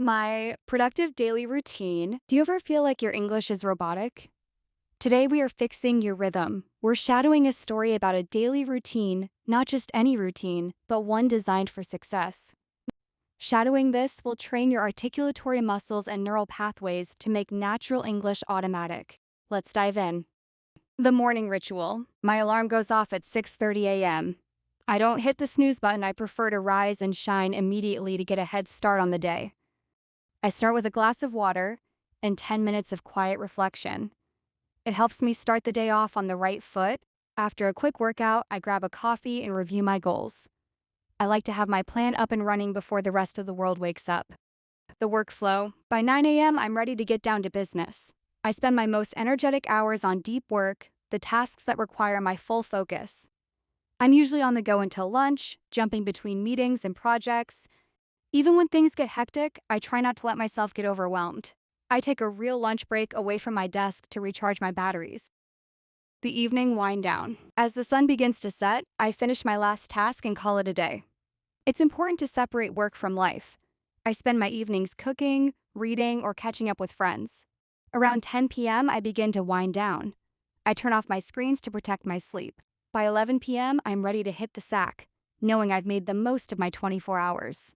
My productive daily routine. Do you ever feel like your English is robotic? Today we are fixing your rhythm. We're shadowing a story about a daily routine, not just any routine, but one designed for success. Shadowing this will train your articulatory muscles and neural pathways to make natural English automatic. Let's dive in. The morning ritual. My alarm goes off at 6:30 a.m. I don't hit the snooze button. I prefer to rise and shine immediately to get a head start on the day. I start with a glass of water and 10 minutes of quiet reflection. It helps me start the day off on the right foot. After a quick workout, I grab a coffee and review my goals. I like to have my plan up and running before the rest of the world wakes up. The workflow. By 9 a.m., I'm ready to get down to business. I spend my most energetic hours on deep work, the tasks that require my full focus. I'm usually on the go until lunch, jumping between meetings and projects. Even when things get hectic, I try not to let myself get overwhelmed. I take a real lunch break away from my desk to recharge my batteries. The evening wind down. As the sun begins to set, I finish my last task and call it a day. It's important to separate work from life. I spend my evenings cooking, reading, or catching up with friends. Around 10 p.m., I begin to wind down. I turn off my screens to protect my sleep. By 11 p.m., I'm ready to hit the sack, knowing I've made the most of my 24 hours.